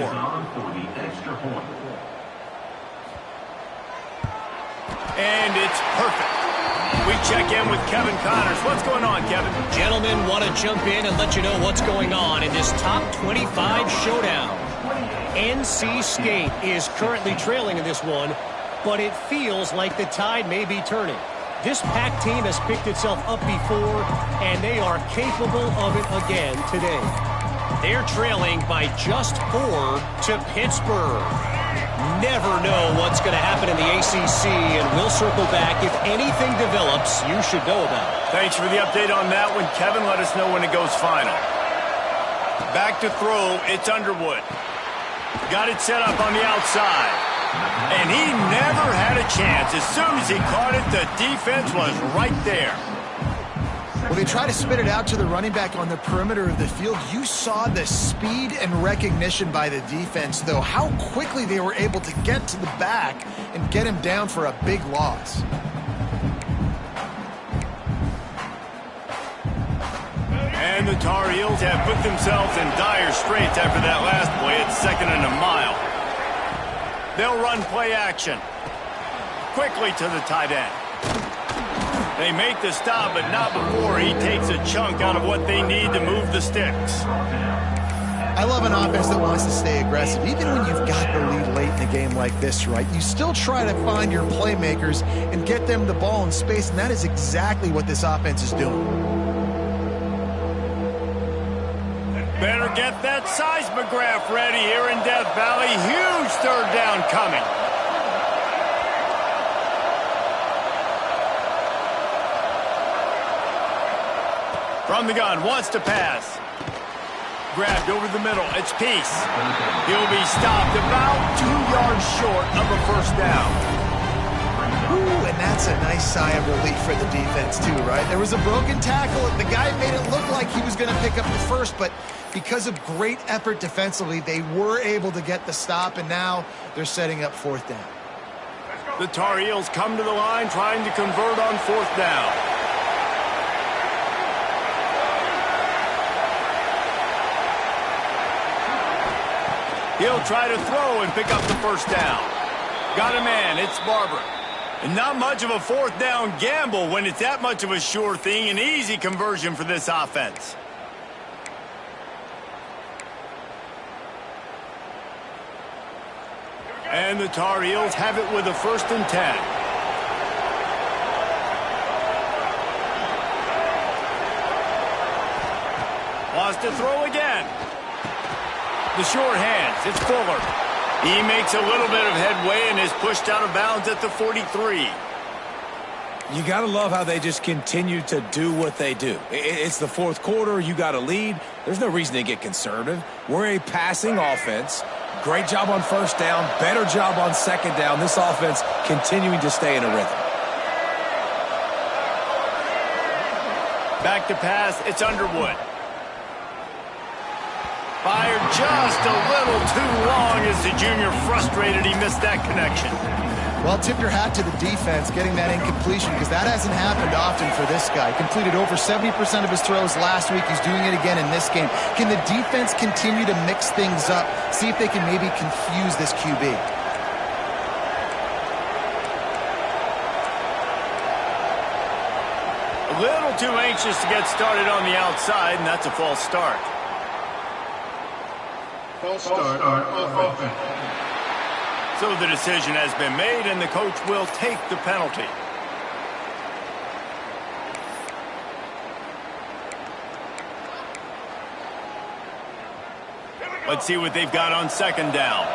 And it's perfect. We check in with Kevin Connors. What's going on, Kevin? Gentlemen, want to jump in and let you know what's going on in this top 25 showdown. NC State is currently trailing in this one, but it feels like the tide may be turning. This Pac team has picked itself up before, and they are capable of it again today. They're trailing by just 4 to Pittsburgh. Never know what's going to happen in the ACC, and we'll circle back. If anything develops, you should know about it. Thanks for the update on that one, Kevin. Let us know when it goes final. Back to throw, it's Underwood. Got it set up on the outside. And he never had a chance. As soon as he caught it, the defense was right there. Well, they try to spit it out to the running back on the perimeter of the field. You saw the speed and recognition by the defense, though, how quickly they were able to get to the back and get him down for a big loss. And the Tar Heels have put themselves in dire straits after that last play. It's 2nd and a mile. They'll run play action. Quickly to the tight end. They make the stop, but not before he takes a chunk out of what they need to move the sticks. I love an offense that wants to stay aggressive. Even when you've got the lead late in a game like this, right, you still try to find your playmakers and get them the ball in space, and that is exactly what this offense is doing. Better get that seismograph ready here in Death Valley. Huge 3rd down coming. From the gun, wants to pass. Grabbed over the middle, it's Peace. He'll be stopped about 2 yards short of a 1st down. Ooh, and that's a nice sigh of relief for the defense too, right? There was a broken tackle. The guy made it look like he was going to pick up the first, but because of great effort defensively, they were able to get the stop, and now they're setting up 4th down. The Tar Heels come to the line trying to convert on 4th down. He'll try to throw and pick up the 1st down. Got a man, it's Barber. And not much of a 4th down gamble when it's that much of a sure thing, an easy conversion for this offense. And the Tar Heels have it with a 1st and 10. Wants to throw again. The short hands, it's Fuller. He makes a little bit of headway and is pushed out of bounds at the 43. You got to love how they just continue to do what they do. It's the 4th quarter. You got a lead. There's no reason to get conservative. We're a passing offense. Great job on 1st down. Better job on 2nd down. This offense continuing to stay in a rhythm. Back to pass. It's Underwood. Fired just a little too long as the junior frustrated. He missed that connection. Well, tip your hat to the defense getting that incompletion because that hasn't happened often for this guy. Completed over 70% of his throws last week. He's doing it again in this game. Can the defense continue to mix things up? See if they can maybe confuse this QB. A little too anxious to get started on the outside, and that's a false start. False start on offense. So the decision has been made, and the coach will take the penalty. Let's see what they've got on 2nd down.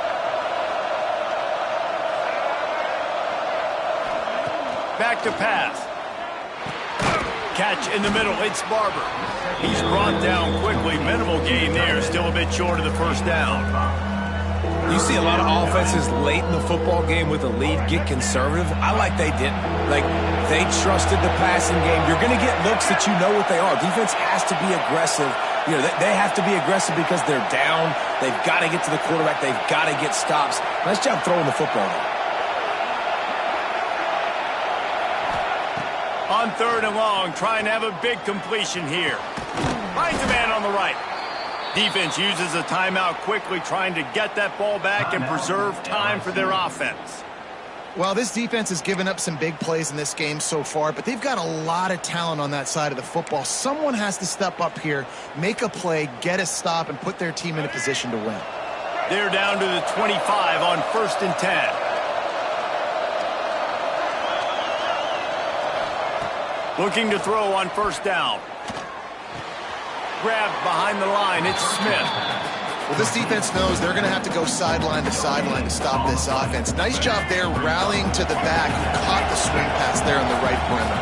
Back to pass. Catch in the middle. It's Barber. He's brought down quickly. Minimal gain there. Still a bit short of the 1st down. You see a lot of offenses late in the football game with a lead get conservative. I like they didn't. Like, they trusted the passing game. You're going to get looks that you know what they are. Defense has to be aggressive. You know, they have to be aggressive because they're down. They've got to get to the quarterback. They've got to get stops. Nice job throwing the football there. On 3rd and long, trying to have a big completion here. Finds a man on the right. Defense uses a timeout quickly, trying to get that ball back and preserve time for their offense. Well, this defense has given up some big plays in this game so far, but they've got a lot of talent on that side of the football. Someone has to step up here, make a play, get a stop, and put their team in a position to win. They're down to the 25 on 1st and 10. Looking to throw on 1st down. Grabbed behind the line. It's Smith. Well, this defense knows they're going to have to go sideline to stop this offense. Nice job there rallying to the back. Who caught the swing pass there on the right perimeter.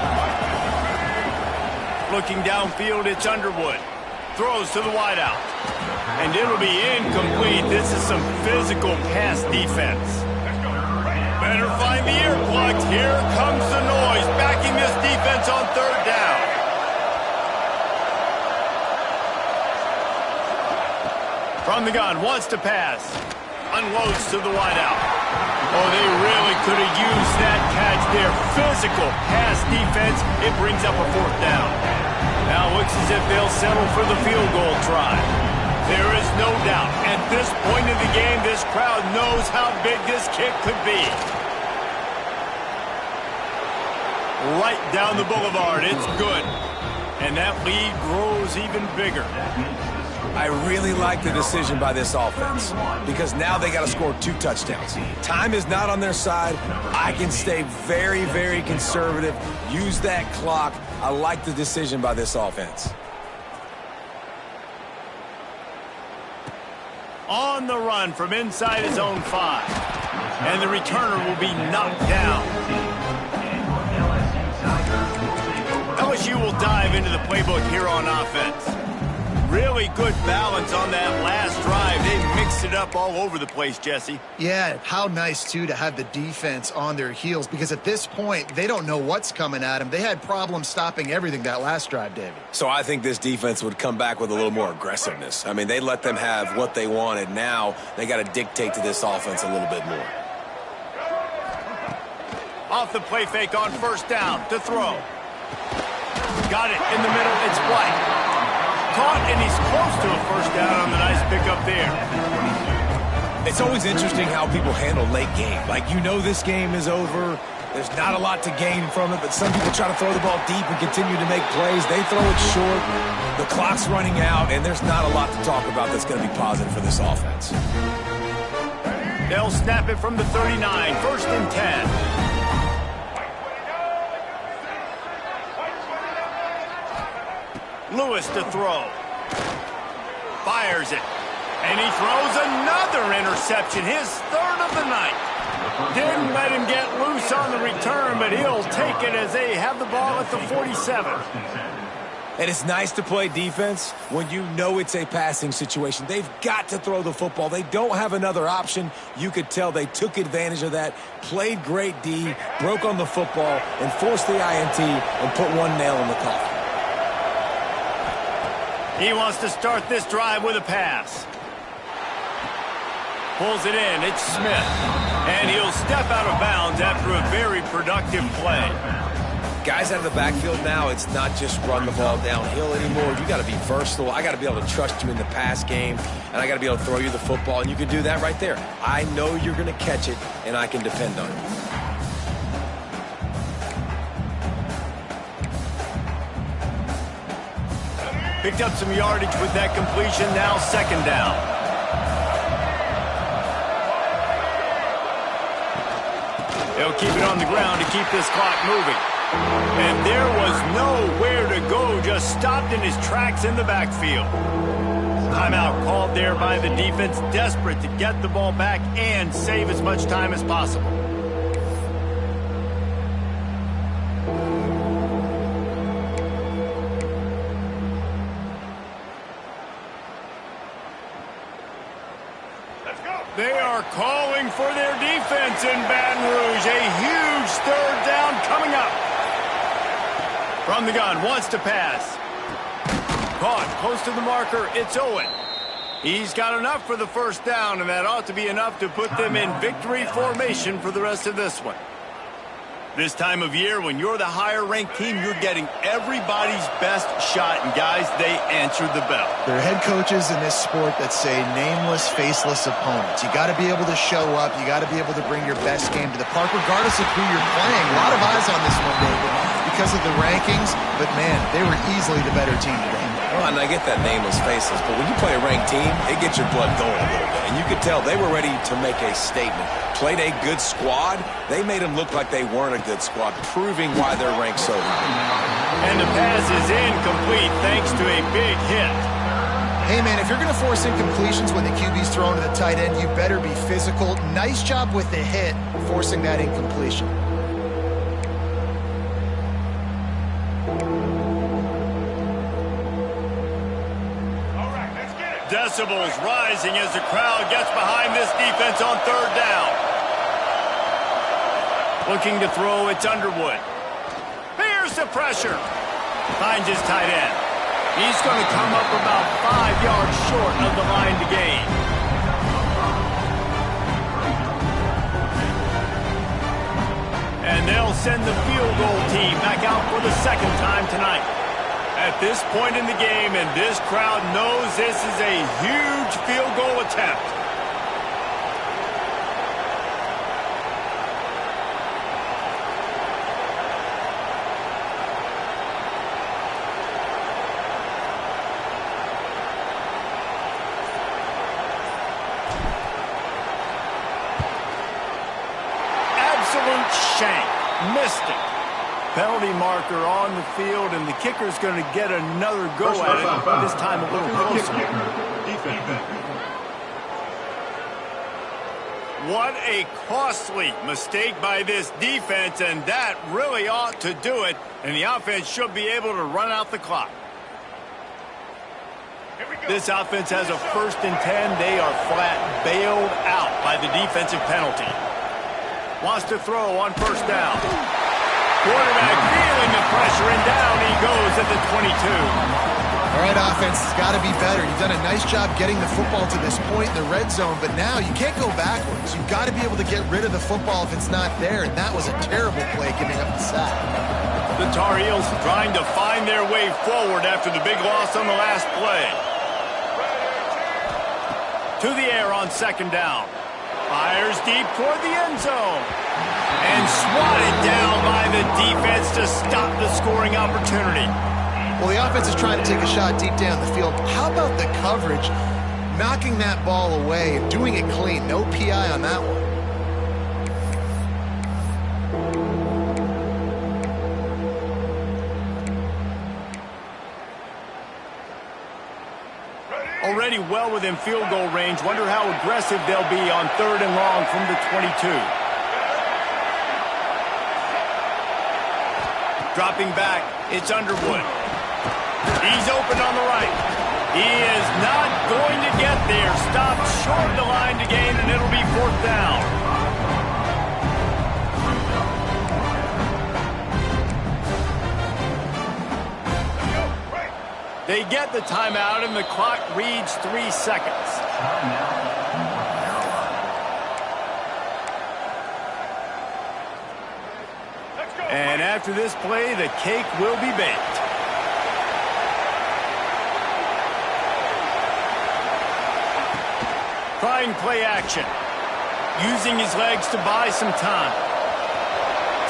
Looking downfield, it's Underwood. Throws to the wideout. And it'll be incomplete. This is some physical pass defense. Better find the earplugs. Here comes the noise. Backing this defense on 3rd down. From the gun, wants to pass. Unloads to the wideout. Oh, they really could have used that catch there. Physical pass defense. It brings up a 4th down. Now it looks as if they'll settle for the field goal try. There is no doubt. At this point in the game, this crowd knows how big this kick could be. Right down the boulevard. It's good. And that lead grows even bigger. I really like the decision by this offense because now they got to score 2 touchdowns. Time is not on their side. I can stay very, very conservative. Use that clock. I like the decision by this offense. On the run from inside his own 5. And the returner will be knocked down. LSU will dive into the playbook here on offense. Really good balance on that last drive. They mixed it up all over the place, Jesse. Yeah, how nice, too, to have the defense on their heels because at this point, they don't know what's coming at them. They had problems stopping everything that last drive, David. So I think this defense would come back with a little more aggressiveness. I mean, they let them have what they wanted. Now they got to dictate to this offense a little bit more. Off the play fake on 1st down to throw. Got it in the middle. It's White. Caught, and he's close to a 1st down on the nice pickup there. It's always interesting how people handle late game. Like, you know this game is over. There's not a lot to gain from it, but some people try to throw the ball deep and continue to make plays. They throw it short. The clock's running out, and there's not a lot to talk about that's going to be positive for this offense. They'll snap it from the 39, 1st and 10. Lewis to throw. Fires it. And he throws another interception, his 3rd of the night. Didn't let him get loose on the return, but he'll take it as they have the ball at the 47. And it's nice to play defense when you know it's a passing situation. They've got to throw the football. They don't have another option. You could tell they took advantage of that, played great D, broke on the football, and forced the INT and put one nail in the coffin. He wants to start this drive with a pass. Pulls it in. It's Smith. And he'll step out of bounds after a very productive play. Guys out of the backfield now, it's not just run the ball downhill anymore. You got to be versatile. I got to be able to trust you in the pass game, and I got to be able to throw you the football, and you can do that right there. I know you're going to catch it, and I can depend on it. Picked up some yardage with that completion. Now 2nd down. They'll keep it on the ground to keep this clock moving. And there was nowhere to go, just stopped in his tracks in the backfield. Timeout called there by the defense, desperate to get the ball back and save as much time as possible. They are calling for their defense in Baton Rouge. A huge 3rd down coming up. From the gun, wants to pass. Caught close to the marker. It's Owen. He's got enough for the 1st down, and that ought to be enough to put them in victory formation for the rest of this one. This time of year, when you're the higher-ranked team, you're getting everybody's best shot, and guys, they answered the bell. There are head coaches in this sport that say nameless, faceless opponents. You got to be able to show up. You got to be able to bring your best game to the park, regardless of who you're playing. A lot of eyes on this one, David, because of the rankings. But, man, they were easily the better team today. Well, and I get that nameless faceless, but when you play a ranked team, it gets your blood going a little bit. And you could tell they were ready to make a statement. Played a good squad. They made them look like they weren't a good squad, proving why they're ranked so high. And the pass is incomplete thanks to a big hit. Hey, man, if you're going to force incompletions when the QB's thrown to the tight end, you better be physical. Nice job with the hit, forcing that incompletion. Decibels rising as the crowd gets behind this defense on 3rd down. Looking to throw, it's Underwood. Here's the pressure. Finds his tight end. He's going to come up about 5 yards short of the line to gain. And they'll send the field goal team back out for the 2nd time tonight. At this point in the game, and this crowd knows this is a huge field goal attempt. Absolute shank. Missed it. Penalty marker on the field, and the kicker's going to get another go at it, this time a little closer. What a costly mistake by this defense, and that really ought to do it, and the offense should be able to run out the clock. This offense has a 1st and 10. They are flat bailed out by the defensive penalty. Wants to throw on 1st down. Quarterback feeling the pressure, and down he goes at the 22. All right, offense has got to be better. You've done a nice job getting the football to this point in the red zone, but now you can't go backwards. You've got to be able to get rid of the football if it's not there, and that was a terrible play giving up the sack. The Tar Heels trying to find their way forward after the big loss on the last play. To the air on 2nd down. Fires deep toward the end zone. And swatted down by the defense to stop the scoring opportunity. Well, the offense is trying to take a shot deep down the field. How about the coverage? knocking that ball away and doing it clean. No PI on that one. Already well within field goal range. Wonder how aggressive they'll be on 3rd and long from the 22. Dropping back, it's Underwood. He's open on the right. He is not going to get there. Stopped short of the line to gain, and it'll be 4th down. They get the timeout, and the clock reads 3 seconds. And after this play, the cake will be baked. Trying play action. Using his legs to buy some time.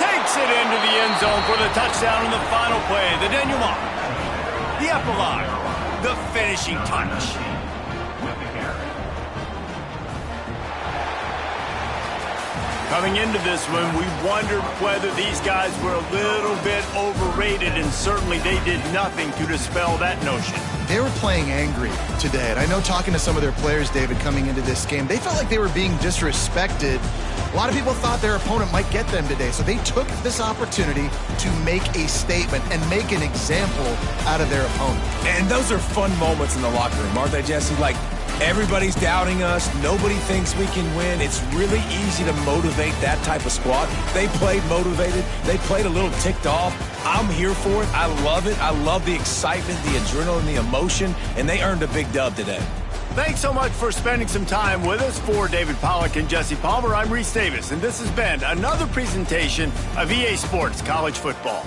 Takes it into the end zone for the touchdown in the final play. The denouement. The epilogue, the finishing touch. Coming into this one, we wondered whether these guys were a little bit overrated, and certainly they did nothing to dispel that notion. They were playing angry today, and I know talking to some of their players, David, coming into this game, they felt like they were being disrespected. A lot of people thought their opponent might get them today, so they took this opportunity to make a statement and make an example out of their opponent. And those are fun moments in the locker room, aren't they, Jesse? Like, everybody's doubting us. Nobody thinks we can win. It's really easy to motivate that type of squad. They played motivated. They played a little ticked off. I'm here for it. I love it. I love the excitement, the adrenaline, the emotion, and they earned a big dub today. Thanks so much for spending some time with us. For David Pollack and Jesse Palmer, I'm Reese Davis, and this has been another presentation of EA Sports College Football.